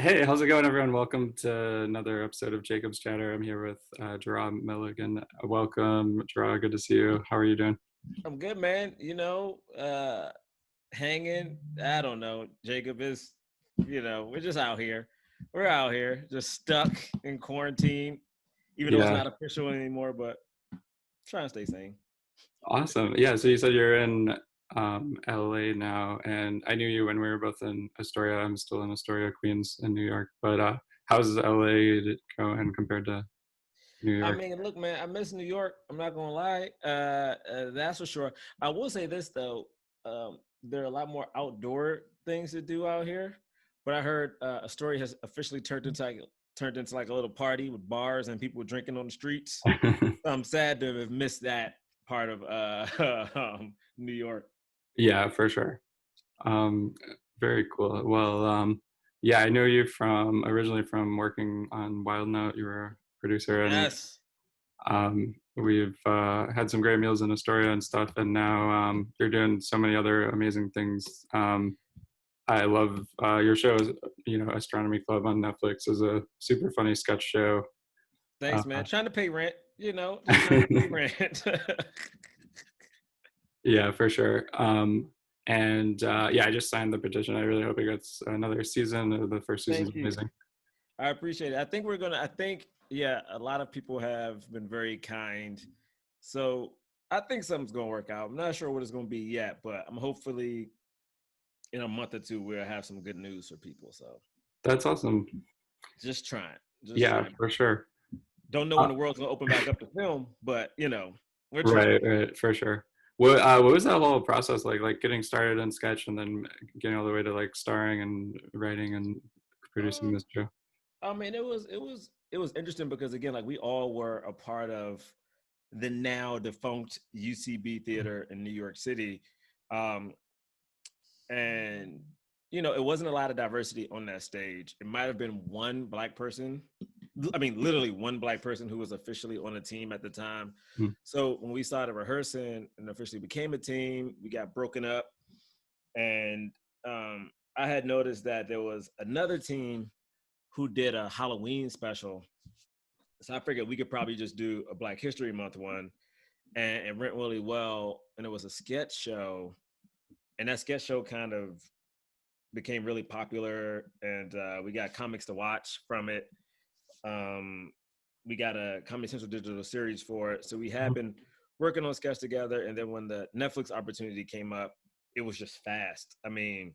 Hey, how's it going, everyone? Welcome to another episode of Jacob's Chatter. I'm here with Jerah Milligan. Welcome, Jerah. Good to see you. How are you doing? I'm good, man. Hanging. I don't know. Jacob is, we're just out here. We're out here, just stuck in quarantine, even though it's Yeah, not official anymore, but trying to stay sane. awesome. Yeah, so you said you're in LA now, and I knew you when we were both in Astoria. I'm still in Astoria, Queens, in New York. But how's LA going compared to New I York? mean, look, man, I miss New York. I'm not gonna lie. That's for sure. I will say this though. There are a lot more outdoor things to do out here. But I heard Astoria has officially turned into like a little party with bars and people drinking on the streets. I'm sad to have missed that part of New York. Yeah, for sure. Um, Very cool. Well, yeah, I know you from originally from working on Wild Note. You were a producer, and Yes. we've had some great meals in Astoria and stuff. And now you're doing so many other amazing things. I love your show. Astronomy Club on Netflix is a super funny sketch show. Uh, Thanks, man. Trying to pay rent, just trying to pay rent. yeah, for sure. And yeah, I just signed the petition. I really hope it gets another season. The first season's Thank you. amazing. I appreciate it. I think, yeah, a lot of people have been very kind. So I think something's going to work out. I'm not sure what it's going to be yet, but I'm hopefully in a month or two, we'll have some good news for people. So That's awesome. just trying, just Yeah, trying. for sure. Don't know Uh, when the world's going to open back up to film, but we're trying. right, right, for sure. What was that whole process like? Like getting started in sketch and then getting all the way to like starring and writing and producing Um, this show. I mean, it was interesting because again, like we all were a part of the now defunct UCB theater in New York City. Um, and it wasn't a lot of diversity on that stage. It might have been one black person. I mean, literally one black person who was officially on the team at the time. Mm. So when we started rehearsing and officially became a team, we got broken up. And I had noticed that there was another team who did a Halloween special. So I figured we could probably just do a Black History Month one, and it went really well. And it was a sketch show, and that sketch show kind of became really popular, and we got comics to watch from it. Um, we got a Comedy Central digital series for it, so we had been working on sketch together. And then when the Netflix opportunity came up, it was just fast. I mean,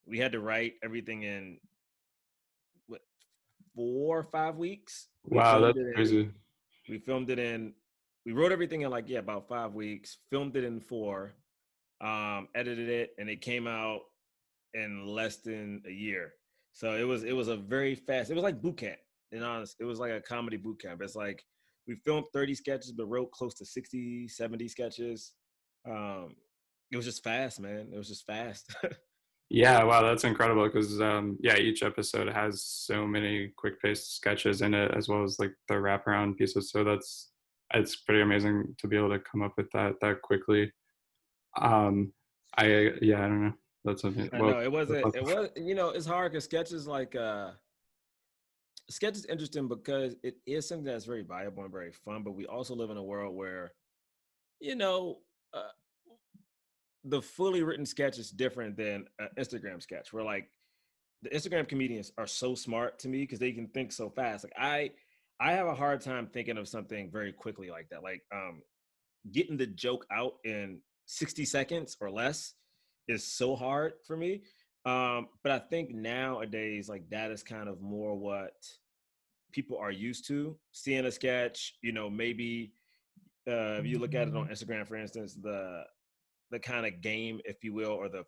we had to write everything in what 4 or 5 weeks. We Wow, filmed that's it in. crazy. We filmed it in. We wrote everything in like about 5 weeks. Filmed it in four. Edited it, and it came out in less than a year. So it was a very fast. It was like boot camp. In honest, it was like a comedy boot camp. It's like we filmed 30 sketches, but wrote close to 60, 70 sketches. Um, it was just fast, man. It was just fast. Yeah, wow, that's incredible because yeah, each episode has so many quick-paced sketches in it as well as like the wraparound pieces. So it's pretty amazing to be able to come up with that quickly. Um, I don't know. That's something. I Well, know it wasn't. It was. It's hard because sketch is interesting because it is something that's very viable and very fun. But we also live in a world where you know. Uh, the fully written sketch is different than an Instagram sketch. Where like the Instagram comedians are so smart to me because they can think so fast. Like I have a hard time thinking of something very quickly like that. Like getting the joke out in 60 seconds or less is so hard for me. But I think nowadays like that is kind of more what people are used to seeing a sketch. Maybe if you look at it on Instagram, for instance, the kind of game, if you will, or the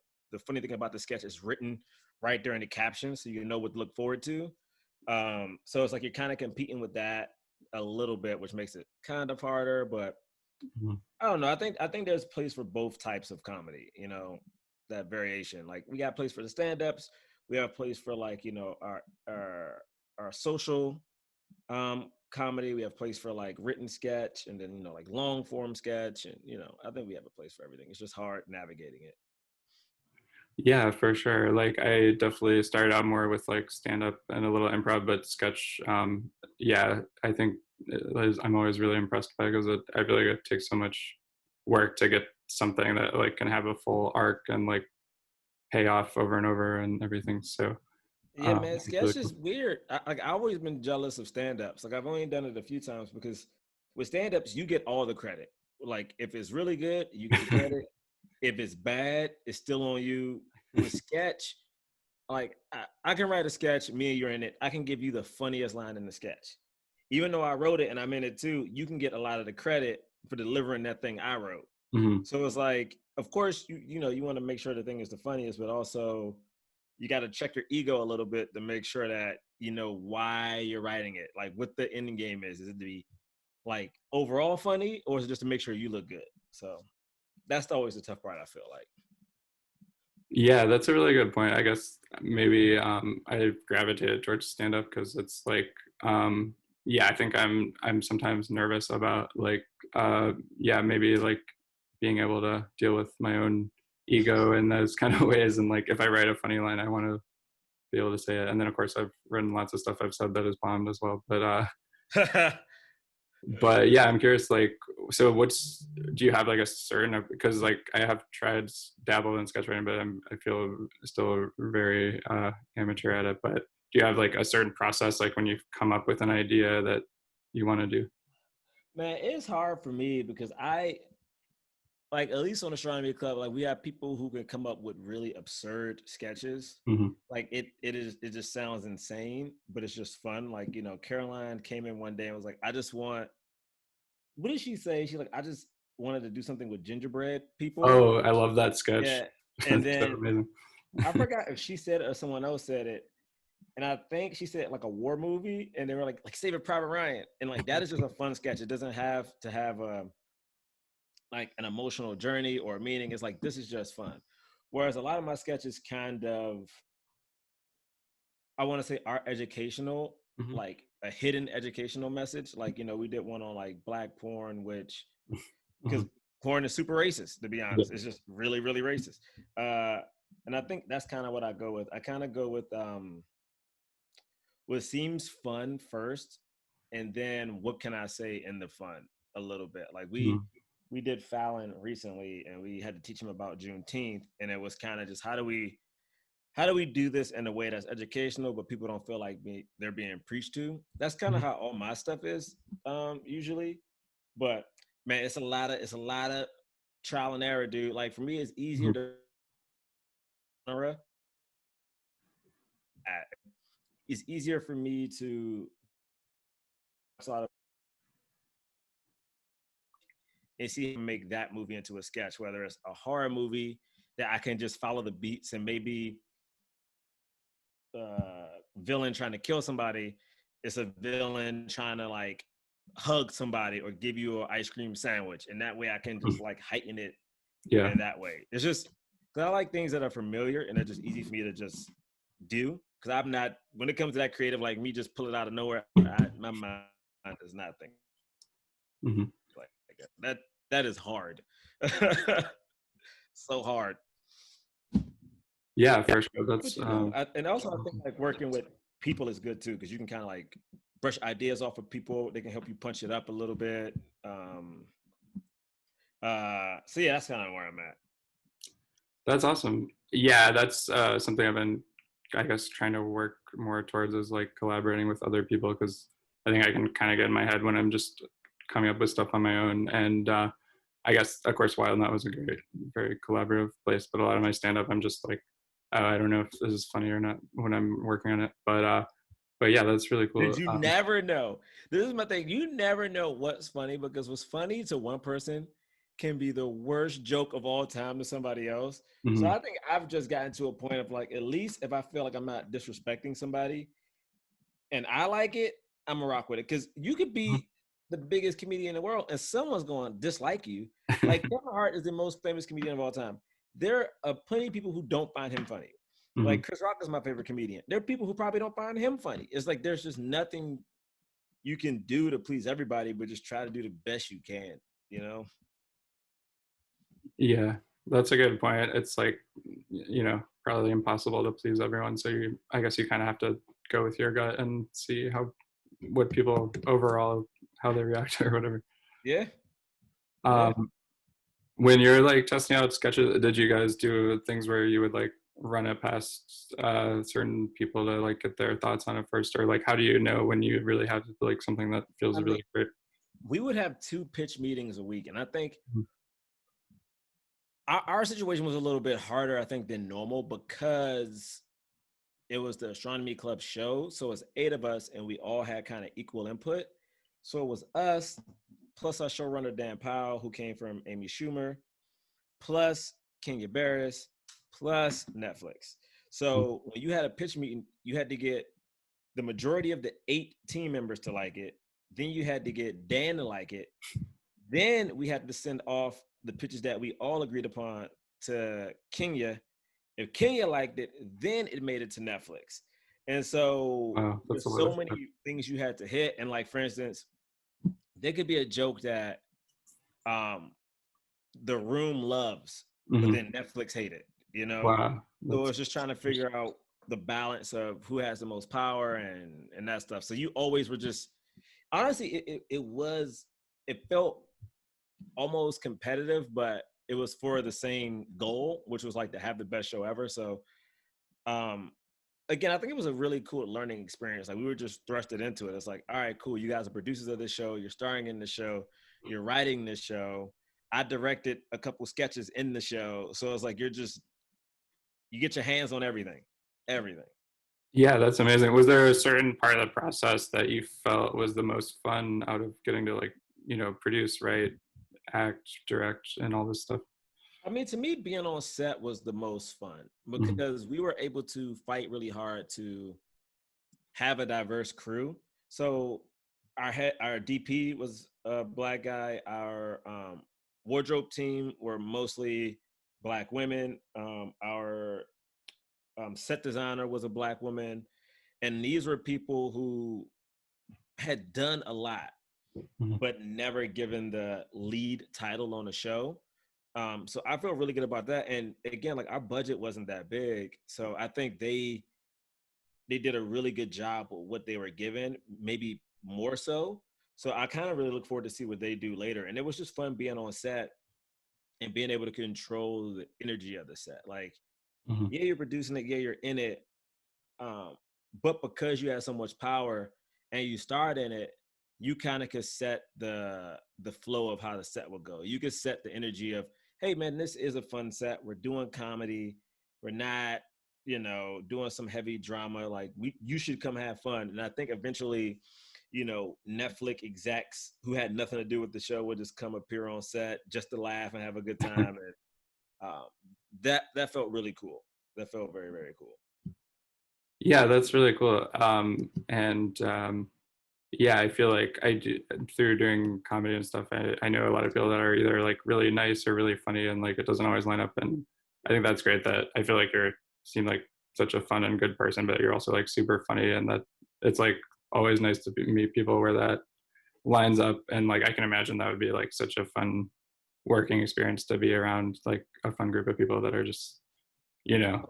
funny thing about the sketch is written right during the caption, so you know what to look forward to. So it's like you're kind of competing with that a little bit, which makes it kind of harder. But Mhm. I don't know. I think there's place for both types of comedy. That variation. Like we got place for the stand-ups. We have place for like our social comedy. We have place for like written sketch, and then like long form sketch, and I think we have a place for everything. It's just hard navigating it. Yeah, for sure. Like I definitely started out more with like stand up and a little improv, but sketch. Yeah, I think I'm always really impressed by it because I feel like it takes so much work to get something that like can have a full arc and like pay off over and over and everything. So Yeah, man, it's really sketch is cool. weird. I've always been jealous of stand-ups. Like I've only done it a few times because with stand-ups, you get all the credit. Like if it's really good, you get the credit. If it's bad, it's still on you. With sketch, like I can write a sketch, me and you're in it. I can give you the funniest line in the sketch. Even though I wrote it and I'm in it too, you can get a lot of the credit for delivering that thing I wrote. Hmm. So it's like, of course, you know, you want to make sure the thing is the funniest, but also you got to check your ego a little bit to make sure that you know why you're writing it, like what the ending game is. Is it to be like overall funny, or is it just to make sure you look good? So that's always the tough part, I feel like. Yeah, that's a really good point. I guess maybe I gravitated towards stand up because it's like yeah, I think I'm sometimes nervous about like yeah, maybe like being able to deal with my own ego in those kind of ways and like if I write a funny line, I want to be able to say it. And then of course I've written lots of stuff I've said that is bombed as well. But yeah, I'm curious, like, so do you have like a certain, because like I have tried dabble in sketchwriting, but I feel still very amateur at it. But do you have like a certain process, like when you come up with an idea that you want to do? Man, it's hard for me because I like, at least on Astronomy Club, like we have people who can come up with really absurd sketches. Hmm. Like it just sounds insane, but it's just fun. Like, you know, Caroline came in one day and was like, I just want, what did she say? She's like, I just wanted to do something with gingerbread people. Oh, I love that sketch. Yeah. And That's so then amazing. I forgot if she said it or someone else said it. And I think she said like a war movie, and they were like Save It Private Ryan. And like that is just a fun sketch. It doesn't have to have a like an emotional journey or a meaning. It's like this is just fun. Whereas a lot of my sketches kind of, I want to say, are educational, Hmm. like a hidden educational message. Like, you know, we did one on like black porn, which, Hmm. because porn is super racist, to be Yeah. honest. It's just really, really racist. And I think that's kind of what I go with. I kind of go with what seems fun first, and then what can I say in the fun a little bit. Like Hmm. we did Fallon recently, and we had to teach him about Juneteenth, and it was kind of just how do we do this in a way that's educational, but people don't feel like they're being preached to. That's kind of Hmm. how all my stuff is usually. But man, it's a lot of trial and error, dude. Like for me, it's easier Hmm. to it's easier for me to sort of and see him make that movie into a sketch, whether it's a horror movie that I can just follow the beats and maybe villain trying to kill somebody, it's a villain trying to like hug somebody or give you an ice cream sandwich, and that way I can just like heighten it Yeah. in that way. It's just because I like things that are familiar and they're just easy for me to just do. Because I'm not, when it comes to that creative, like me just pull it out of nowhere, my mind does not think Hmm. like that. That is hard. So hard. Yeah, for sure. That's But you know, and also I think awesome. like working with people is good too because you can kind of like brush ideas off of people. They can help you punch it up a little bit. So yeah, that's kind of where I'm at. That's awesome. Yeah, that's something I've been, I guess, trying to work more towards is like collaborating with other people because I think I can kind of get in my head when I'm just coming up with stuff on my own. And I guess, of course, Wild Nut was a great, very collaborative place, but a lot of my stand up, I'm just like, oh, I don't know if this is funny or not when I'm working on it. But yeah, that's really Did cool. you never know? This is my thing. You never know what's funny because what's funny to one person can be the worst joke of all time to somebody else. So Mhm. I think I've just gotten to a point of like, at least if I feel like I'm not disrespecting somebody, and I like it, I'm gonna rock with it. Because you could be the biggest comedian in the world, and someone's going to dislike you. Like Kevin Hart is the most famous comedian of all time. There are plenty of people who don't find him funny. Mhm. Like Chris Rock is my favorite comedian. There are people who probably don't find him funny. It's like there's just nothing you can do to please everybody, but just try to do the best you can. You know? Yeah. That's a good point. It's like, probably impossible to please everyone. So I guess you kind of have to go with your gut and see what people overall, how they react or whatever. Yeah, yeah. Um, when you're like testing out sketches, did you guys do things where you would like run it past certain people to like get their thoughts on it first, or like how do you know when you really have like something that feels I mean, really great? we would have 2 pitch meetings a week, and I think Mhm. our situation was a little bit harder, I think, than normal because it was the Astronomy Club show. So it's 8 of us, and we all had kind of equal input. So it was us, plus our showrunner, Dan Powell, who came from Amy Schumer, plus Kenya Barris, plus Netflix. So when you had a pitch meeting, you had to get the majority of the 8 team members to like it. Then you had to get Dan to like it. Then we had to send off the pitches that we all agreed upon to Kenya. If Kenya liked it, then it made it to Netflix. And so Wow, that's a there's lot so of stuff. many things you had to hit. And like, for instance, there could be a joke that um, the room loves, but Hmm. then Netflix hate it, you know? Wow, So that's it's just trying to figure out the balance of who has the most power and that stuff. So you always were just honestly, it felt almost competitive, but it was for the same goal, which was like to have the best show ever. So um again, I think it was a really cool learning experience. Like we were just thrusted into it. It's like, all right, cool. You guys are producers of this show. You're starring in the show. You're writing this show. I directed a couple sketches in the show. So it's like you get your hands on everything. Everything. Yeah, that's amazing. Was there a certain part of the process that you felt was the most fun out of getting to like, produce, write, act, direct, and all this stuff? I mean, to me, being on set was the most fun Mhm. because we were able to fight really hard to have a diverse crew. So our DP was a black guy. Our wardrobe team were mostly black women. Our set designer was a black woman, and these were people who had done a lot Mhm. but never given the lead title on the show. So I feel really good about that. And again, like our budget wasn't that big, so I think they did a really good job with what they were given, maybe more so. So I kind of really look forward to see what they do later. And it was just fun being on set and being able to control the energy of the set. Like, Mhm. yeah, you're producing it, yeah, you're in it. Um, but because you have so much power and you start in it, you kind of could set the flow of how the set will go. You could set the energy of, hey man, this is a fun set. We're doing comedy. We're not, doing some heavy drama. Like you should come have fun. And I think eventually, Netflix execs who had nothing to do with the show would just come appear on set just to laugh and have a good time. And um, that felt really cool. That felt very, very cool. Yeah, that's really cool. And yeah, I feel like I do through doing comedy and stuff. I know a lot of people that are either like really nice or really funny, and like it doesn't always line up. And I think that's great. That I feel like you seem like such a fun and good person, but you're also like super funny, and that it's like always nice to meet people where that lines up. And like I can imagine that would be like such a fun working experience to be around like a fun group of people that are just you know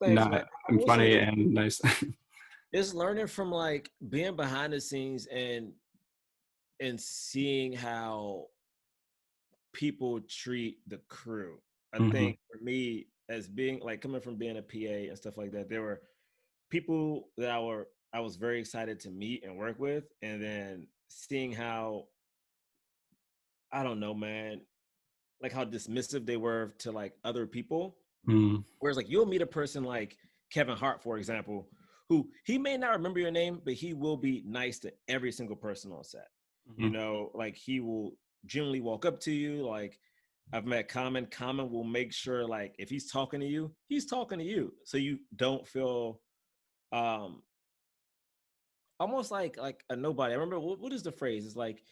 Thanks, man. not I will say funny this and too. nice. It's learning from like being behind the scenes and seeing how people treat the crew. I Hmm. think for me, as being like coming from being a PA and stuff like that, there were people that I was very excited to meet and work with, and then seeing how I don't know, man, like how dismissive they were to like other people. Mm-hmm. Whereas like you'll meet a person like Kevin Hart, for example, who he may not remember your name, but he will be nice to every single person on set. Like he will genuinely walk up to you. Like I've met Common. Common will make sure like if he's talking to you, he's talking to you. So you don't feel um almost like a nobody. I remember what is the phrase? It's like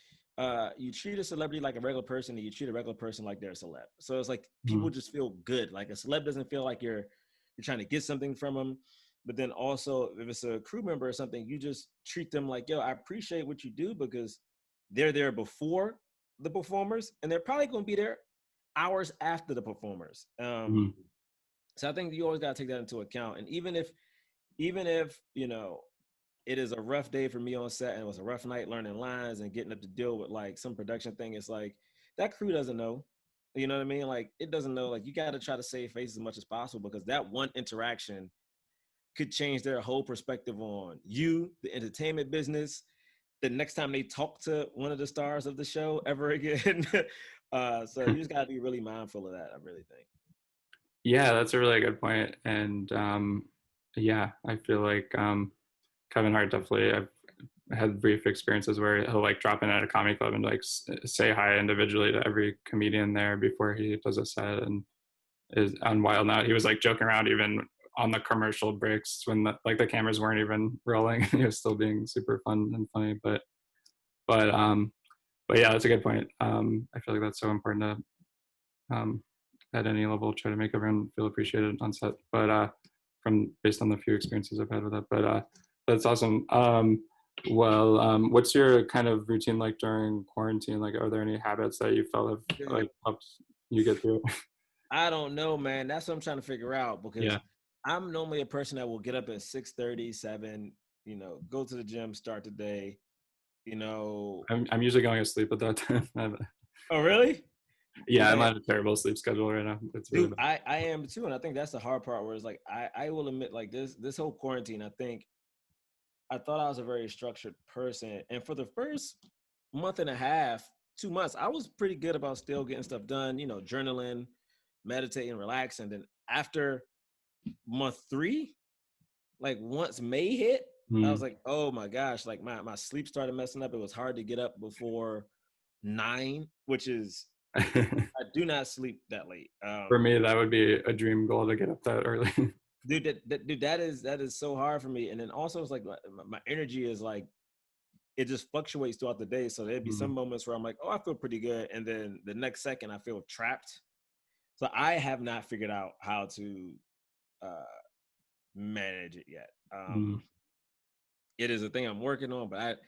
you treat a celebrity like a regular person and you treat a regular person like they're a celeb. So it's like Mm-hmm. people just feel good. Like a celeb doesn't feel like you're trying to get something from them. But then also if it's a crew member or something, you just treat them like, yo, I appreciate what you do because they're there before the performers and they're probably gonna be there hours after the performers. Mhm. So I think you always got to take that into account. And even if it is a rough day for me on set and it was a rough night learning lines and getting up to deal with like some production thing, it's like that crew doesn't know. You know what I mean? Like it doesn't know. Like you got to try to save face as much as possible because that one interaction could change their whole perspective on you, the entertainment business, the next time they talk to one of the stars of the show ever again. So you just got to be really mindful of that, I really think. Yeah, that's a really good point. And yeah, I feel like Kevin Hart definitely. I've had brief experiences where he'll like drop in at a comedy club and like say hi individually to every comedian there before he does a set, and is on Wild Now. He was like joking around even on the commercial breaks when the cameras weren't even rolling. He was still being super fun and funny. But um but yeah, that's a good point. I feel like that's so important to at any level try to make everyone feel appreciated on set. But from based on the few experiences I've had with that. But that's awesome. What's your kind of routine like during quarantine? Like, are there any habits that you felt have Dude, like helped you get through it? I don't know, man. That's what I'm trying to figure out because Yeah, I'm normally a person that will get up at 6:30, 7, go to the gym, start the day, you know. I'm usually going to sleep at that time. Oh, really? Yeah, I'm Man, on a terrible sleep schedule right now. It's really dude, bad. I am too. And I think that's the hard part where it's like, I will admit, like this whole quarantine, I think I thought I was a very structured person. And for the first month and a half, 2 months, I was pretty good about still getting stuff done, journaling, meditating, relaxing. Then after month 3, like once May hit, I was Mm. like, oh my gosh, like my sleep started messing up. It was hard to get up before 9, which is I do not sleep that late. For me, that would be a dream goal to get up that early. Dude, dude, that is so hard for me. And then also it's like my energy is like it just fluctuates throughout the day. So there'd be some Mm. moments where I'm like, oh, I feel pretty good, and then the next second I feel trapped. So I have not figured out how to uh, manage it yet. Mm. It is a thing I'm working on, but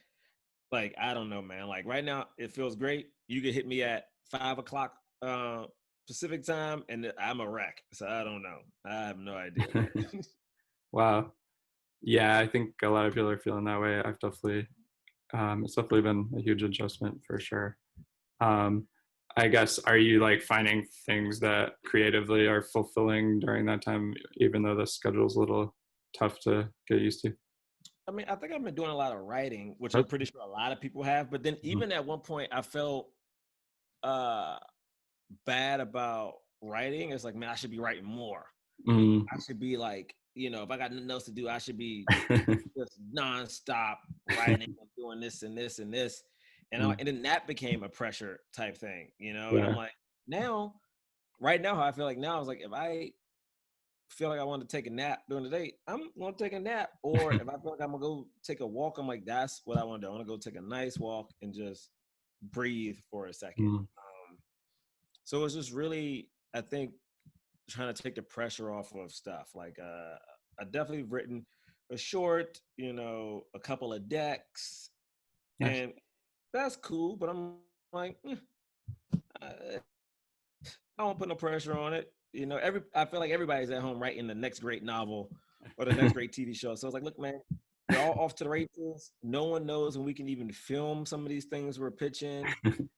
I don't know, man. Like right now, it feels great. You could hit me at 5 o'clock Pacific time, and I'm a wreck. So I don't know. I have no idea, man. Wow. Yeah, I think a lot of people are feeling that way. It's definitely been a huge adjustment for sure. Um, I guess, are you like finding things that creatively are fulfilling during that time, even though the schedule's a little tough to get used to? I mean, I think I've been doing a lot of writing, which I'm That's, pretty sure a lot of people have. But then mhm. even at one point, I felt uh bad about writing. It's like, man, I should be writing more. Mm. I should be like, if I got nothing else to do, I should be just nonstop writing and doing this and this and this. Mm. And then that became a pressure type thing. And I'm Yeah. like, now, right now, how I feel like now is like if I feel like I want to take a nap during the day, I'm gonna take a nap. Or if I feel like I'm gonna go take a walk, I'm like, that's what I want to do. I want to go take a nice walk and just breathe for a second. Mm. So it's just really, I think, trying to take the pressure off of stuff. Like I definitely written a short, a couple of decks, Nice. and that's cool. But I'm like, I won't put no pressure on it. I feel like everybody's at home writing the next great novel or the next great TV show. So it's like, look, man, we're all off to the races. No one knows when we can even film some of these things we're pitching.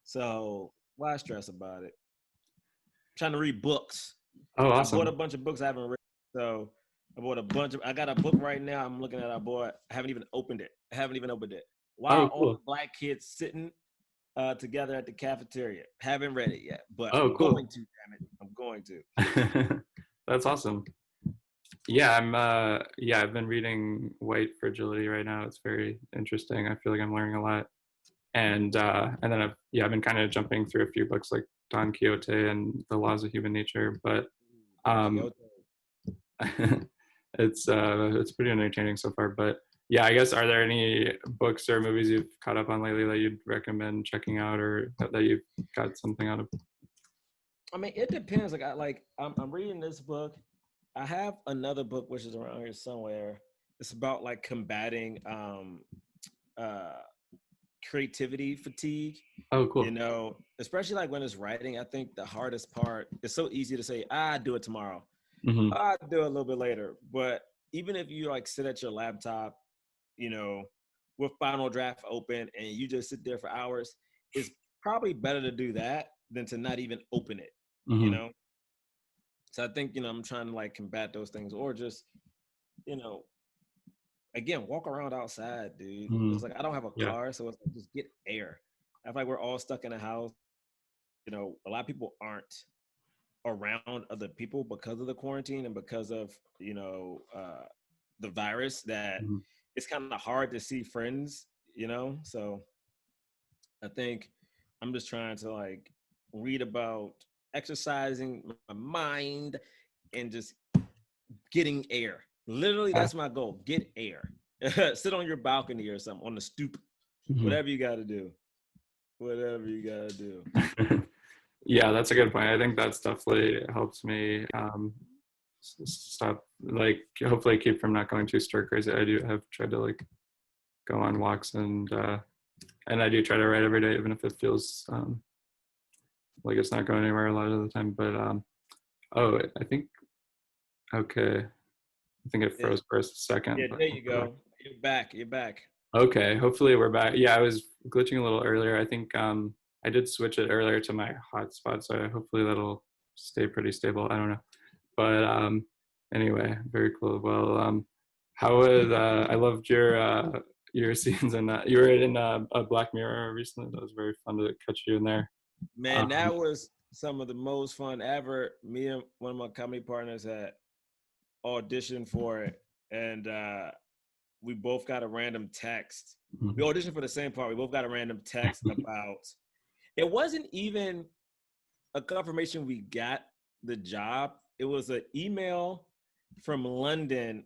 So why stress about it? I'm trying to read books. Oh, I bought a awesome. bunch of books I haven't read. So I got a book right now. I'm looking at. I bought. I haven't even opened it. While Oh, all cool. the black kids sitting together at the cafeteria. Haven't read it yet, but Oh, I'm going cool. to. Damn it, I'm going to. That's awesome. Yeah, I've been reading White Fragility right now. It's very interesting. I feel like I'm learning a lot. And then I've been kind of jumping through a few books like Don Quixote and The Laws of Human Nature, but Don um Quixote. it's pretty entertaining so far. But yeah, I guess, are there any books or movies you've caught up on lately that you'd recommend checking out, or that you've got something out of? I mean, it depends. I'm reading this book. I have another book which is around here somewhere. It's about like combating uh creativity fatigue. Oh, You cool. know, especially like when it's writing, I think the hardest part, it's so easy to say, do it tomorrow. Hmm. I'll do it a little bit later. But even if you like sit at your laptop, you know, with Final Draft open and you just sit there for hours, it's probably better to do that than to not even open it, you Hmm. know? So I think, I'm trying to like combat those things or just, you know, again, walk around outside, dude. Hmm. It's like I don't have a Yeah. car, so it's like just get air. I feel like we're all stuck in a house. A lot of people aren't around other people because of the quarantine and because of the virus that Hmm. it's kind of hard to see friends. So I think I'm just trying to like read about exercising my mind and just getting air. Literally, Yeah. that's my goal. Get air. Sit on your balcony or something, on the stoop. Hmm. Whatever you got to do. Whatever you got to do. Yeah, that's a good point. I think that's definitely helps me stop, like, hopefully keep from not going too stir crazy. I do have tried to like go on walks, and I do try to write every day, even if it feels like it's not going anywhere a lot of the time. But oh, I think okay. I think it Yeah, froze for a second, yeah, but there you go. You're back. You're back. okay. Hopefully we're back. Yeah, I was glitching a little earlier. I think I did switch it earlier to my hotspot, so hopefully that'll stay pretty stable. I don't know. But anyway, very cool. Well, how was I loved your scenes in that. You were in a Black Mirror recently. That was very fun to catch you in there. Man, Um, that was some of the most fun ever. Me and one of my comedy partners had auditioned for it, and we both got a random text. We auditioned for the same part. We both got a random text about. It wasn't even a confirmation we got the job. It was an email from London,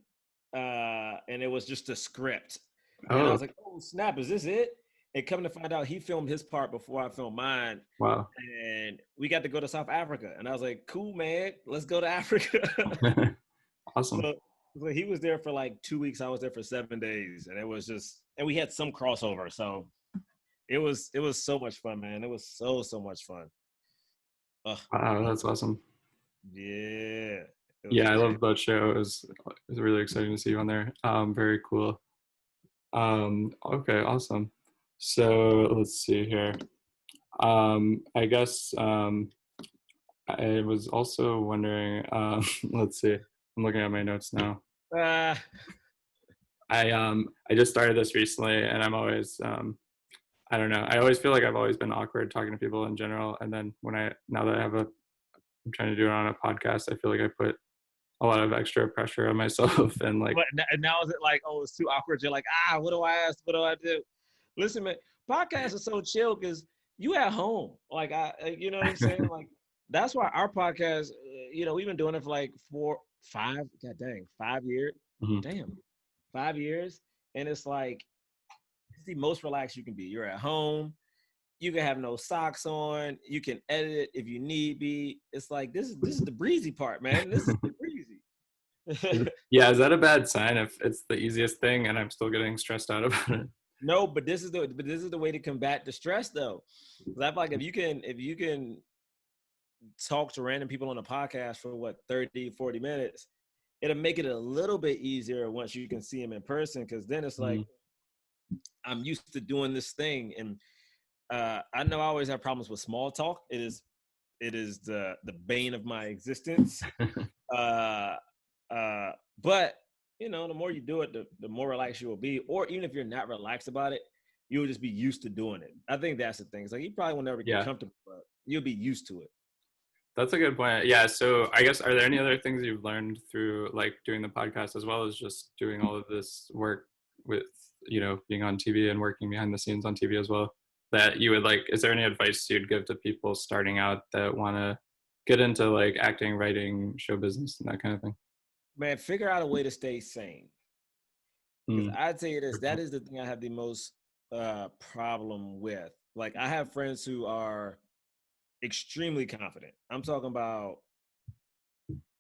and it was just a script. And I oh, was like, "Oh snap! Is this it?" And coming to find out, he filmed his part before I filmed mine, wow. and we got to go to South Africa. And I was like, "Cool, man, let's go to Africa." Awesome. so, so he was there for like 2 weeks. I was there for 7 days, and it was just, and we had some crossover. So it was so much fun, man. It was so much fun. Ugh, Wow, that's awesome. yeah, it was Yeah, I great. love that show. It was really exciting to see you on there. Very cool. Okay, awesome. So let's see here. I guess I was also wondering. Let's see. I'm looking at my notes now. Uh, I just started this recently, and I'm always I don't know. I always feel like I've always been awkward talking to people in general, and then now that I'm trying to do it on a podcast, I feel like I put a lot of extra pressure on myself, and like but now is it like, oh, it's too awkward? You're like, what do I ask? What do I do? Listen, man, podcasts are so chill because you at home. Like you know what I'm saying? Like that's why our podcast, we've been doing it for like 5 years. mhm. Damn, 5 years, and it's like it's the most relaxed you can be. You're at home. You can have no socks on. You can edit it if you need be. It's like this is the breezy part, man. This is the breezy. Yeah, is that a bad sign if it's the easiest thing and I'm still getting stressed out about it? No, but this is the way to combat the stress though. 'Cause I feel like if you can talk to random people on a podcast for what 30, 40 minutes, it'll make it a little bit easier once you can see them in person. Because then it's like Mhm. I'm used to doing this thing, and I know I always have problems with small talk. It is the bane of my existence. Uh, uh, but the more you do it, the more relaxed you will be. Or even if you're not relaxed about it, you'll just be used to doing it. I think that's the thing. It's like you probably will never get Yeah, comfortable, but you'll be used to it. that's a good point. Yeah, so I guess, are there any other things you've learned through like doing the podcast as well as just doing all of this work with, being on TV and working behind the scenes on TV as well, that you would like, is there any advice you'd give to people starting out that want to get into like acting, writing, show business and that kind of thing? Man, figure out a way to stay sane. Because Mm. I'd tell you this, that is the thing I have the most problem with. Like I have friends who are extremely confident. I'm talking about,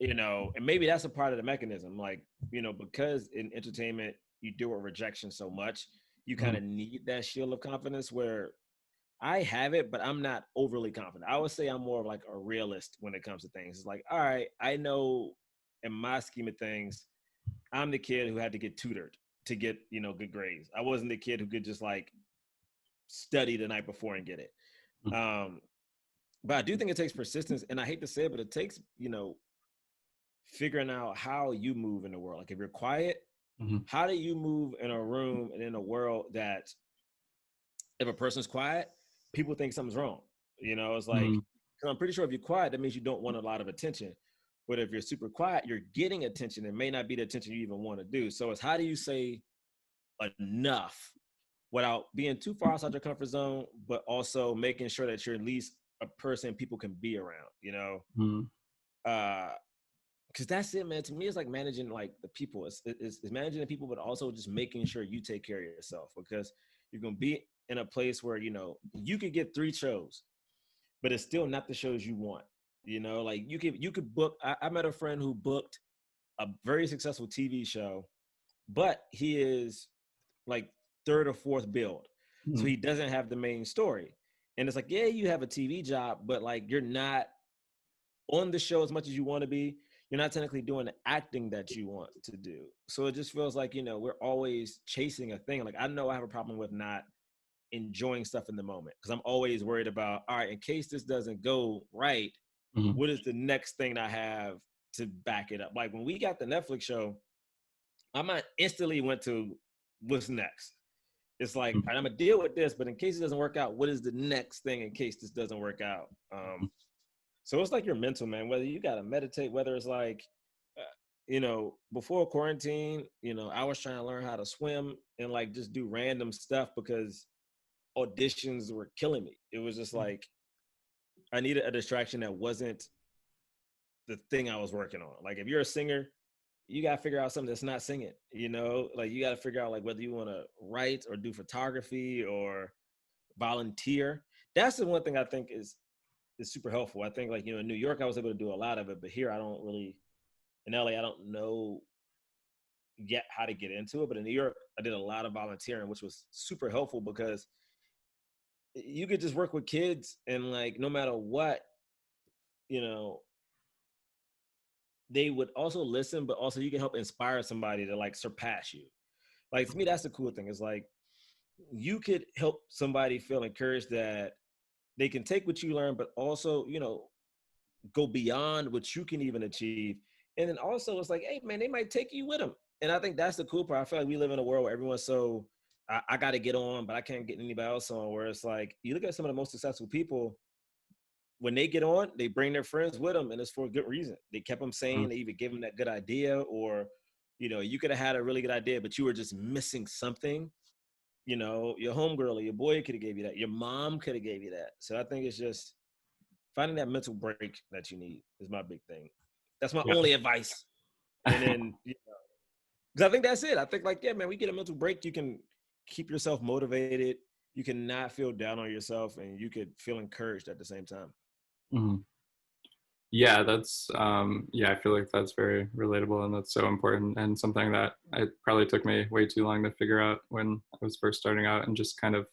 and maybe that's a part of the mechanism. Like, because in entertainment you deal with rejection so much, you kind Mhm. of need that shield of confidence where I have it, but I'm not overly confident. I would say I'm more of like a realist when it comes to things. It's like, all right, I know in my scheme of things, I'm the kid who had to get tutored to get, good grades. I wasn't the kid who could just like study the night before and get it. Mhm. Um, but I do think it takes persistence, and I hate to say it, but it takes, figuring out how you move in the world. Like if you're quiet, Mhm. how do you move in a room and in a world that if a person's quiet, people think something's wrong. It's like, Mhm. 'cause I'm pretty sure if you're quiet, that means you don't want a lot of attention. But if you're super quiet, you're getting attention. It may not be the attention you even want to do. So it's how do you say enough without being too far outside your comfort zone, but also making sure that you're at least a person people can be around, Mhm. Uh, because that's it, man. To me, it's like managing like the people. It's managing the people, but also just making sure you take care of yourself because you're gonna be in a place where you could get 3 shows, but it's still not the shows you want. Like you could book. I met a friend who booked a very successful TV show, but he is like third or fourth build, so Mhm. he doesn't have the main story. And it's like, yeah, you have a TV job, but like you're not on the show as much as you want to be. You're not technically doing the acting that you want to do. So it just feels like, we're always chasing a thing. Like I know I have a problem with not enjoying stuff in the moment because I'm always worried about, all right, in case this doesn't go right, Mhm. what is the next thing I have to back it up? Like when we got the Netflix show, I might instantly went to what's next. It's like, Mhm. all right, I'm gonna deal with this, but in case it doesn't work out, what is the next thing in case this doesn't work out? So it's like your mental, man. Whether you gotta meditate, whether it's like, before quarantine, I was trying to learn how to swim and like just do random stuff because auditions were killing me. It was just like I needed a distraction that wasn't the thing I was working on. Like if you're a singer, you gotta figure out something that's not singing. Like you gotta figure out like whether you want to write or do photography or volunteer. That's the one thing I think is super helpful. I think like in New York I was able to do a lot of it, but here I don't really. In LA I don't know yet how to get into it, but in New York I did a lot of volunteering, which was super helpful because you could just work with kids and like no matter what, you know, they would also listen, but also you can help inspire somebody to like surpass you. Like to me, that's the cool thing. It's like you could help somebody feel encouraged that they can take what you learn, but also, go beyond what you can even achieve. And then also it's like, hey man, they might take you with them. And I think that's the cool part. I feel like we live in a world where everyone's so I got to get on, but I can't get anybody else on. Where it's like you look at some of the most successful people, when they get on, they bring their friends with them, and it's for a good reason. They kept them sane. Mhm. They either give them that good idea, or you could have had a really good idea, but you were just missing something. Your homegirl or your boy could have gave you that. Your mom could have gave you that. So I think it's just finding that mental break that you need is my big thing. That's my Yeah. only advice. And then, because I think that's it. I think like, yeah, man, we get a mental break. You can keep yourself motivated. You can not feel down on yourself, and you could feel encouraged at the same time. Mhm. Yeah, that's yeah, I feel like that's very relatable and that's so important and something that it probably took me way too long to figure out when I was first starting out and just kind of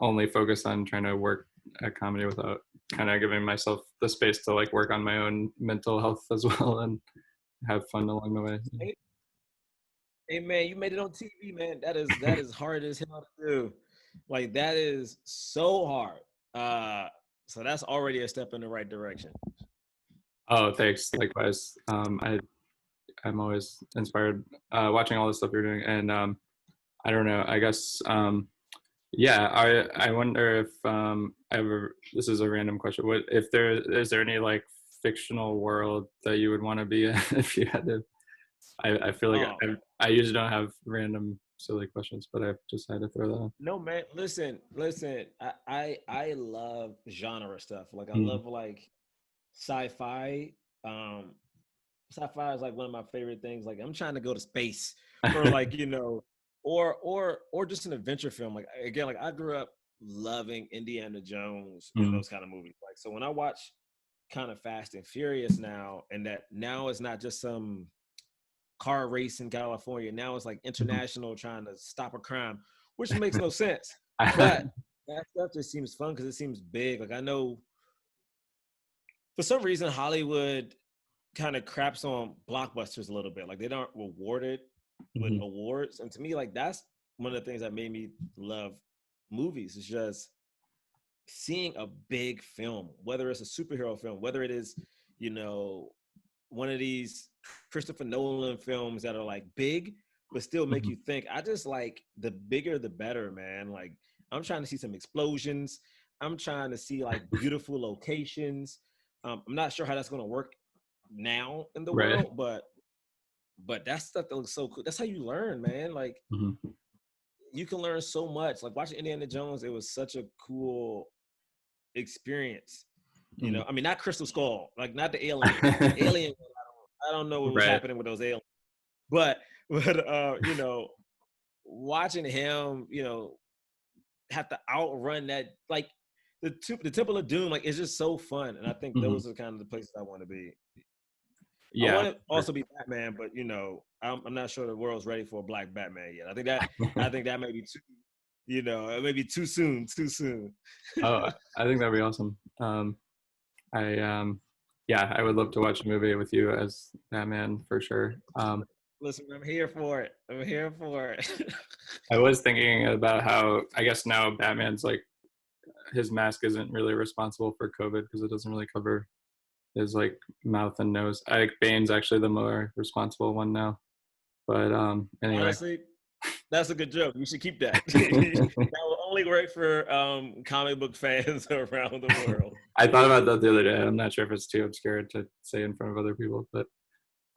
only focus on trying to work at comedy without kind of giving myself the space to like work on my own mental health as well and have fun along the way. Hey, hey, man, you made it on TV, man. That is hard as hell to do. Like that is so hard. So that's already a step in the right direction. Oh, thanks. Likewise. I'm always inspired watching all the stuff you're doing and I don't know. I guess yeah, I wonder if ever this is a random question. What if there is there any like fictional world that you would want to be in if you had to? I feel like Oh I usually don't have random silly questions, but I've just had to throw that on. no, man. Listen. I love genre stuff. Like I Mm. love like sci-fi. Um, Sci-fi is like one of my favorite things. Like I'm trying to go to space, or like or just an adventure film. Like again, like I grew up loving Indiana Jones and Mm. those kind of movies. Like so when I watch kind of Fast and Furious now, and that now it's not just some car race in California. Now it's like international trying to stop a crime, which makes no sense. But that stuff just seems fun because it seems big. Like I know for some reason Hollywood kind of craps on blockbusters a little bit. Like they don't reward it with Mhm. awards. And to me, like that's one of the things that made me love movies. It's just seeing a big film, whether it's a superhero film, whether it is, you know, one of these Christopher Nolan films that are like big, but still make Mhm. you think. I just like the bigger the better, man. Like I'm trying to see some explosions. I'm trying to see like beautiful locations. I'm not sure how that's gonna work now in the Right. world, but that stuff that looks so cool. That's how you learn, man. Like Mhm. you can learn so much. Like watching Indiana Jones, it was such a cool experience. You Mhm. know, I mean, not Crystal Skull, like not the alien. The alien, I don't know what was Right. happening with those aliens, but you know, watching him, you know, have to outrun that, like the Temple of Doom, like it's just so fun, and I think Mhm. those are kind of the places I want to be. I Yeah. want to also be Batman, but you know, I'm not sure the world's ready for a black Batman yet. I think that may be too, you know, it may be too soon, too soon. Oh, I think that'd be awesome. I yeah, I would love to watch a movie with you as Batman for sure. Listen, I'm here for it. I'm here for it. I was thinking about how I guess now Batman's like his mask isn't really responsible for COVID because it doesn't really cover his like mouth and nose. I think Bane's actually the more responsible one now. But anyway. Honestly, that's a good joke. You should keep that. That will only work for comic book fans around the world. I thought about that the other day. I'm not sure if it's too obscure to say in front of other people,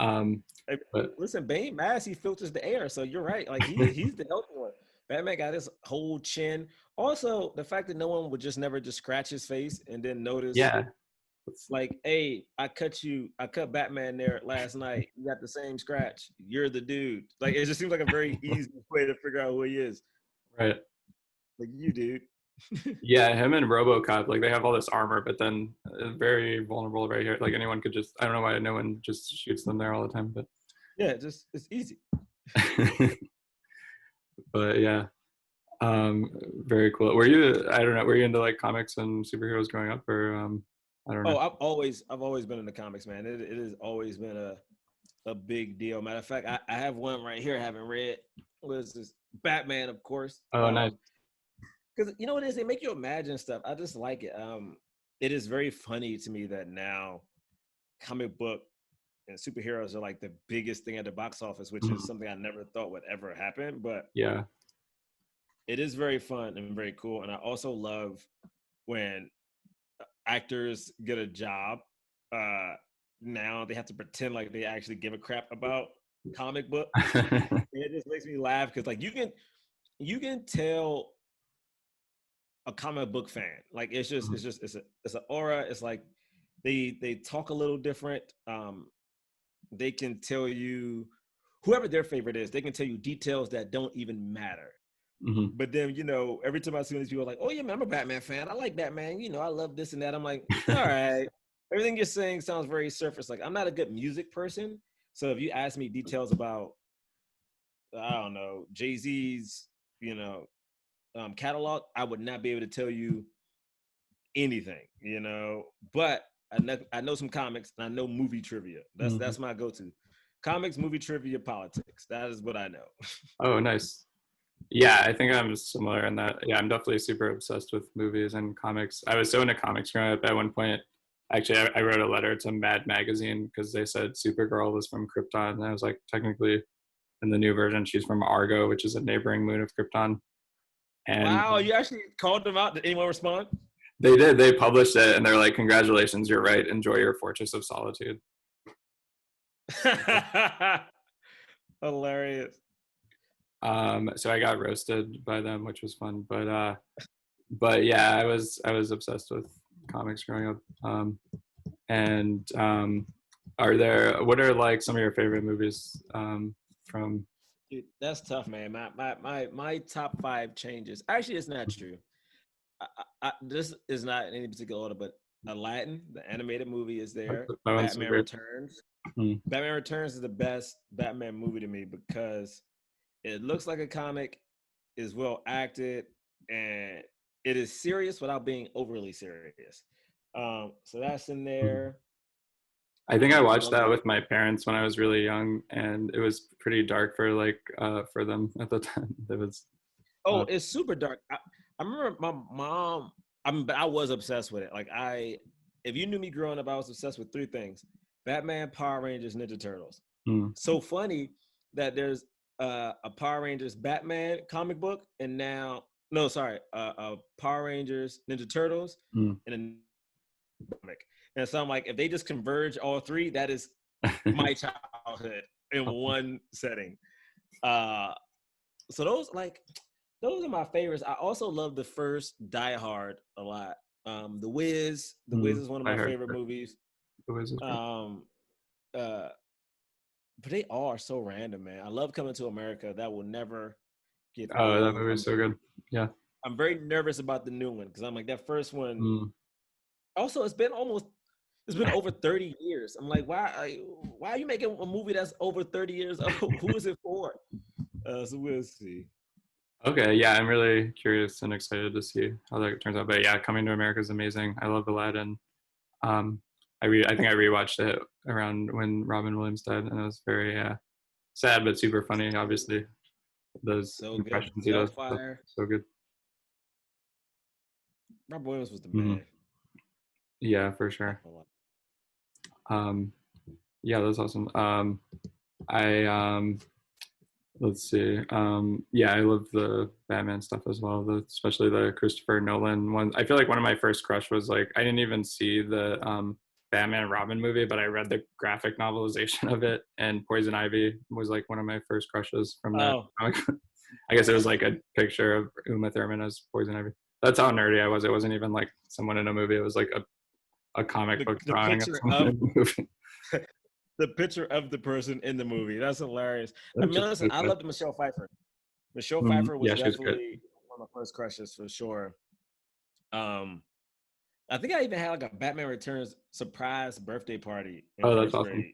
um Hey, but listen, Bane Mass, he filters the air, so you're right. Like he's the healthy one. Batman got his whole chin. Also, the fact that no one would just never just scratch his face and then notice, yeah. like, hey, I cut Batman there last night. You got the same scratch. You're the dude. Like it just seems like a very easy way to figure out who he is. Right. Like you, dude. Yeah, him and RoboCop, like they have all this armor, but then very vulnerable right here. Like anyone could just, I don't know why no one just shoots them there all the time, Yeah, just it's easy. but yeah, um, very cool. Were you, I don't know, were you into like comics and superheroes growing up or, I don't Oh, know. I've always been in the comics, man. It has always been a big deal. Matter of fact, I have one right here I haven't read. Was this Batman, of course. Oh, nice. Because you know what it is, they make you imagine stuff. I just like it. It is very funny to me that now comic book and superheroes are like the biggest thing at the box office, which is Mhm. something I never thought would ever happen. But Yeah. it is very fun and very cool. And I also love when actors get a job. Uh, Now they have to pretend like they actually give a crap about comic books. And it just makes me laugh because like you can tell a comic book fan. Like Mhm. it's an aura. It's like they talk a little different. They can tell you whoever their favorite is. They can tell you details that don't even matter. Mhm. But then you know every time I see these people like, oh yeah, man, I'm a Batman fan. I like Batman. You know, I love this and that. I'm like, all right. Everything you're saying sounds very surface. Like I'm not a good music person. So if you ask me details about, I don't know, Jay-Z's, you know, catalog, I would not be able to tell you anything, you know. But I know some comics and I know movie trivia. Mhm. That's my go-to. Comics, movie trivia, politics. That is what I know. Oh, nice. Yeah, I think I'm similar in that. Yeah, I'm definitely super obsessed with movies and comics. I was so into comics growing up. At one point, actually, I wrote a letter to Mad Magazine because they said Supergirl was from Krypton, and I was like, technically, in the new version, she's from Argo, which is a neighboring moon of Krypton. And Wow, you actually called them out. Did anyone respond? they did. They published it, and they're like, "Congratulations, you're right. Enjoy your Fortress of Solitude." Hilarious. So I got roasted by them, which was fun. But yeah, I was obsessed with comics growing up. And what are like some of your favorite movies from? Dude, that's tough, man. My top five changes. Actually, it's not true. This is not in any particular order, but Aladdin, the animated movie, is there. That one's so Batman great. Returns. Mm. Batman Returns is the best Batman movie to me because it looks like a comic, is well acted, and it is serious without being overly serious. So that's in Mm. there. I think I I watched love that the with my parents when I was really young, and it was pretty dark for like for them at the time. It was Oh, uh, it's super dark. I remember my mom. I was obsessed with it. Like if you knew me growing up, I was obsessed with three things: Batman, Power Rangers, Ninja Turtles. mm, So funny that there's a Power Rangers Batman comic book, and now no, sorry, a Power Rangers Ninja Turtles, mm. and a comic. And so I'm like, if they just converge all three, that is my childhood in one setting. Uh, so those are my favorites. I also love the first Die Hard a lot. The Wiz. The Wiz Mm, is one of I my heard favorite movies. it was. Um, uh, but they all are so random, man. I love Coming to America. That will never get Oh, that old. movie was so good. Yeah. I'm very nervous about the new one because I'm like that first one. Mm. Also, it's been over 30 years. I'm like, why are you making a movie that's over 30 years old? Who is it for? So we'll see. Okay, yeah, I'm really curious and excited to see how that turns out. But yeah, Coming to America is amazing. I love Aladdin. Um, I think I rewatched it around when Robin Williams died, and it was very sad but super funny. Obviously, those So good. impressions he does, so, Bellfire. so good. Rob Williams was the Hmm. man. Yeah, for sure. Um, yeah, that's awesome. I let's see. Yeah, I love the Batman stuff as well, especially the Christopher Nolan one. I feel like one of my first crush was like I didn't even see the Batman Robin movie, but I read the graphic novelization of it, and Poison Ivy was like one of my first crushes from that Oh, comic. I guess it was like a picture of Uma Thurman as Poison Ivy. That's how nerdy I was. It wasn't even like someone in a movie. It was like a comic book the drawing of picture someone of in a movie. the picture of the person in the movie. That's hilarious. I That's mean, just listen, so I good. loved Michelle Pfeiffer. Michelle Pfeiffer was Yeah, she was great. definitely one of my first crushes for sure. Um, I think I even had like a Batman Returns surprise birthday party in Oh, that's first awesome. grade.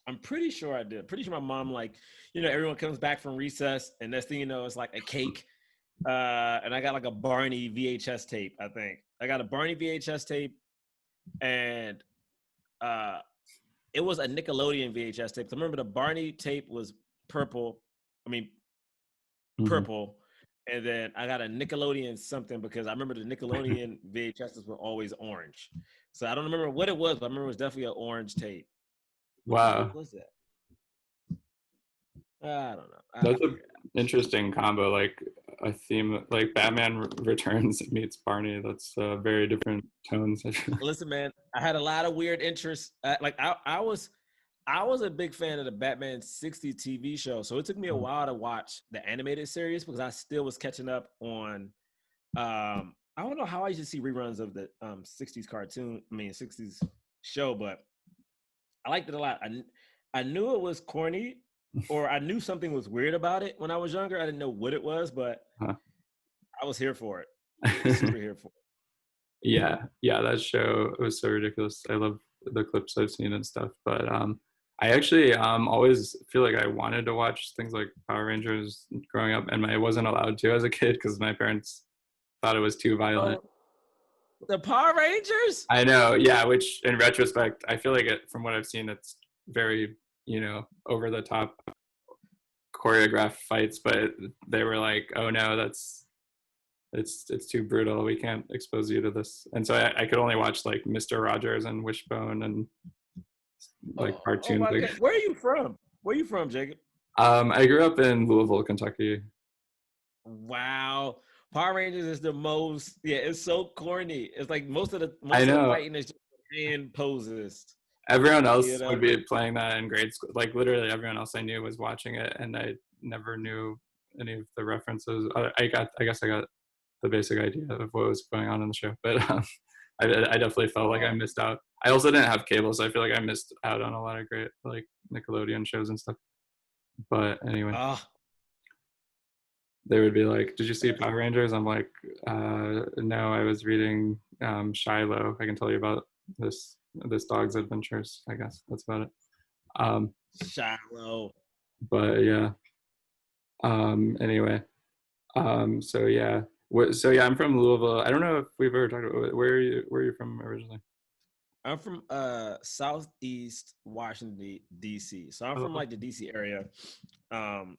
I'm pretty sure I did. Pretty sure my mom, like, everyone comes back from recess, and next thing you know, it's like a cake. And I got like a Barney VHS tape, I think. I got a Barney VHS tape, and uh, it was a Nickelodeon VHS tape. I remember the Barney tape was purple. I mean, Hmm. purple. And then I got a Nickelodeon something because I remember the Nickelodeon VHSs were always orange. So I don't remember what it was, but I remember it was definitely an orange tape. What the Wow. heck was that? I don't know. I That's an forget. interesting combo, like a theme, like Batman Returns meets Barney. That's very different tones. Listen, man, I had a lot of weird interests. I was a big fan of the Batman 60 TV show, so it took me a while to watch the animated series because I still was catching up on. I don't know how I used to see reruns of the 60s cartoon, I mean 60s show, but I liked it a lot. I knew it was corny, or I knew something was weird about it when I was younger. I didn't know what it was, but Huh. I was here for it. Super here for it. Yeah, yeah, that show was so ridiculous. I love the clips I've seen and stuff, but I actually always feel like I wanted to watch things like Power Rangers growing up, and I wasn't allowed to as a kid because my parents thought it was too violent. Oh, the Power Rangers? I know, yeah, which in retrospect, I feel like it from what I've seen, it's very, over the top choreographed fights, but they were like, "Oh no, it's too brutal. We can't expose you to this." And so I could only watch like Mr. Rogers and Wishbone and like Oh cartoons. my Like, God. Where are you from? Where are you from, Jacob? I grew up in Louisville, Kentucky. Wow. Power Rangers is the most, yeah, it's so corny. It's like I most of the know fighting is just hand poses, everyone you else know? would be playing that in grade school. Like literally everyone else I knew was watching it, and I never knew any of the references. I guess I got the basic idea of what was going on in the show, but I definitely felt like I Oh, missed out. I also didn't have cable, so I feel like I missed out on a lot of great like Nickelodeon shows and stuff. But anyway, ah, they would be like, "Did you see Power Rangers?" I'm like, "No, I was reading Shiloh. I can tell you about this dog's adventures. I guess that's about it." Um, Shiloh. but yeah. Anyway. So yeah. So yeah, I'm from Louisville. I don't know if we've ever talked about where are you from originally? I'm from Southeast Washington D.C. So I'm from Oh, like the D.C. area, um,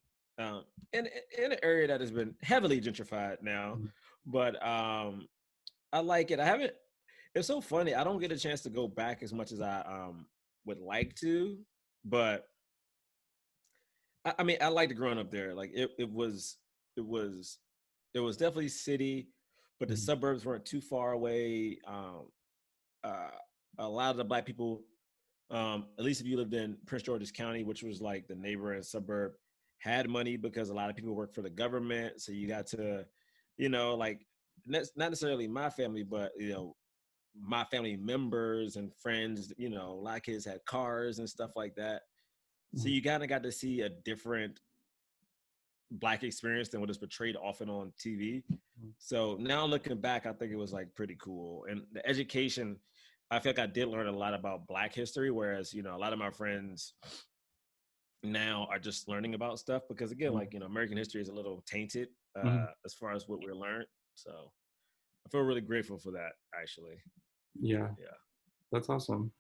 in an area that has been heavily gentrified now. But I like it. I haven't. It's so funny. I don't get a chance to go back as much as I would like to, but I mean, I liked growing up there. Like it was it was definitely city, but the mhm, suburbs weren't too far away. Uh, a lot of the black people, at least if you lived in Prince George's County, which was like the neighboring suburb, had money because a lot of people worked for the government. So you got to, like not necessarily my family, but my family members and friends. A lot of kids had cars and stuff like that. So mhm, you kind of got to see a different black experience than what is portrayed often on TV. mhm. So now looking back, I think it was like pretty cool. And the education, I feel like I did learn a lot about black history, whereas, a lot of my friends now are just learning about stuff because again, like, American history is a little tainted Mhm. as far as what we're learned. So I feel really grateful for that actually. Yeah, Yeah. that's awesome.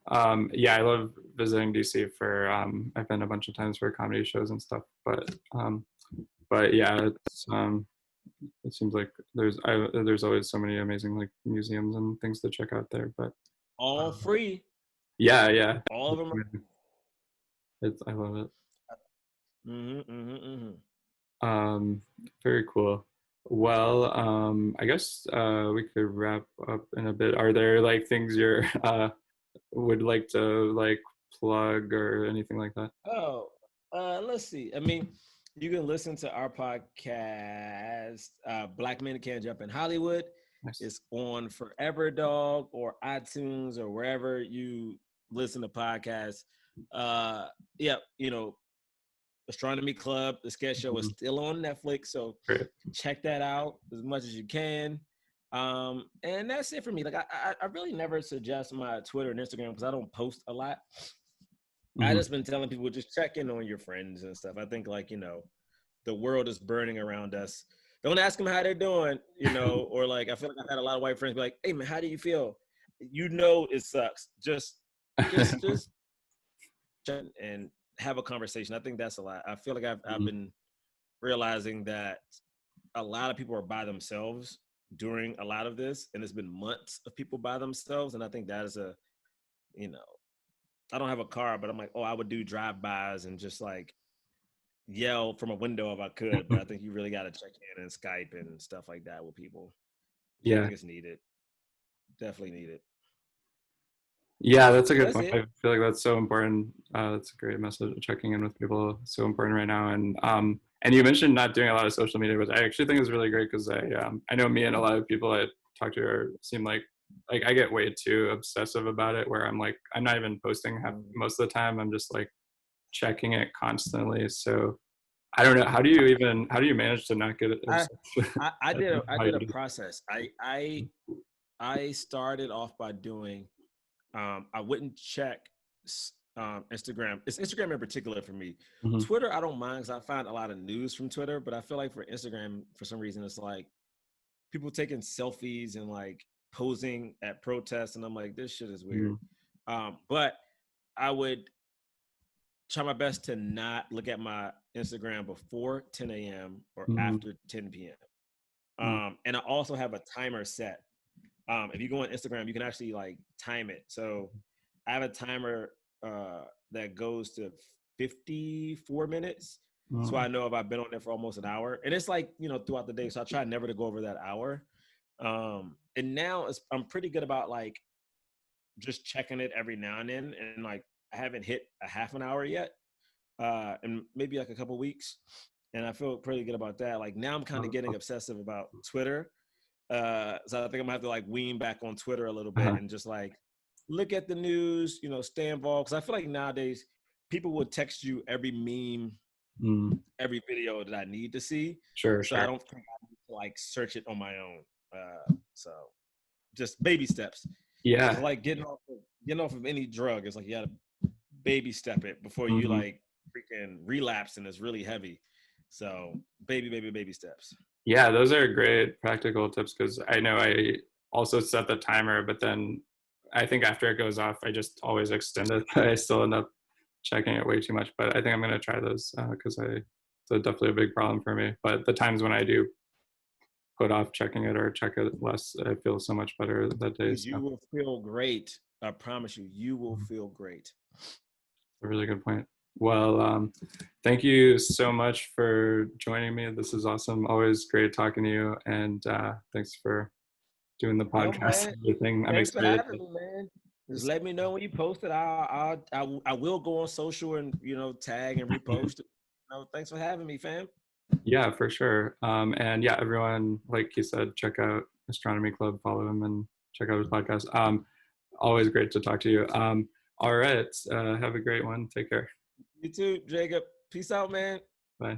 Yeah, I love visiting DC for I've been a bunch of times for comedy shows and stuff, but yeah, it seems like there's always so many amazing like museums and things to check out there. But All um, free. yeah, yeah, All of them. I love it. Mm-hmm, mm-hmm, mm-hmm. Um, Very cool. Well, I guess we could wrap up in a bit. Are there like things you're would like to like plug or anything like that? Oh, let's see. I mean, you can listen to our podcast, Black Men Can't Jump in Hollywood. Nice. It's on Forever Dog or iTunes or wherever you listen to podcasts. Uh, yeah, Astronomy Club, the sketch show is Mhm. still on Netflix, so Great. check that out as much as you can. And that's it for me. Like I really never suggest my Twitter and Instagram because I don't post a lot. I Hmm. just been telling people just check in on your friends and stuff. I think like, the world is burning around us. Don't ask them how they're doing, or like I feel like I've had a lot of white friends be like, "Hey man, how do you feel?" It sucks. Just check and have a conversation. I think that's a lot. I feel like I've Mhm. been realizing that a lot of people are by themselves during a lot of this, and it's been months of people by themselves, and I think that is you know, I don't have a car, but I'm like, oh, I would do drive-bys and just like yell from a window if I could. But I think you really got to check in and Skype and stuff like that with people. I Yeah. think it's needed. Definitely needed. Yeah, that's a So good that's point. it. I feel like that's so important. That's a great message. Checking in with people is so important right now. And you mentioned not doing a lot of social media, which I actually think is really great because I know me and a lot of people I talk to seem like I get way too obsessive about it. Where I'm like I'm not even posting Mhm. most of the time. I'm just like checking it constantly. So I don't know. How do you manage to not get I, obsessed? I I don't did know a I how did you a do process. I started off by doing I wouldn't check Instagram. It's Instagram in particular for me. that. Hmm. Twitter, I don't mind because I find a lot of news from Twitter, but I feel like for Instagram, for some reason, it's like people taking selfies and like posing at protests, and I'm like, this shit is weird. Hmm. But I would try my best to not look at my Instagram before 10 a.m. or Hmm. after 10 p.m. And I also have a timer set. If you go on Instagram, you can actually like time it. So I have a timer that goes to 54 minutes. So Hmm. I know if I've been on there for almost an hour. And it's like, throughout the day. So I try never to go over that hour. And now I'm pretty good about like just checking it every now and then. And like I haven't hit a half an hour yet. And maybe like a couple weeks. And I feel pretty good about that. Like now I'm kind of getting obsessive about Twitter. So I think I'm gonna have to like wean back on Twitter a little bit Uh-huh. and just like look at the news, stay involved. Because I feel like nowadays people will text you every meme. Mm, every video that I need to see. sure, So I sure. don't think I need to like search it on my own. So just baby steps. It's Yeah. like getting off of any drug. It's like you gotta baby step it before you Hmm. like freaking relapse and it's really heavy. So baby steps. Yeah, those are great practical tips because I know I also set the timer, but then I think after it goes off, I just always extend it. I still end up checking it way too much, but I think I'm going to try those because it's definitely a big problem for me. But the times when I do put off checking it or check it less, I feel so much better that day. Dude, So you will feel great. I promise you, you will mhm, feel great. a really good point. Well, thank you so much for joining me. This is awesome. Always great talking to you. And thanks for doing the No, podcast man. and everything. I'm Thanks for excited. having me, man. Just let me know when you post it. I will go on social and tag and repost it. Thanks for having me, fam. Yeah, for sure. And yeah, everyone, like you said, check out Astronomy Club, follow him, and check out his podcast. Always great to talk to you. All right, have a great one. Take care. You too, Jacob. Peace out, man. Bye.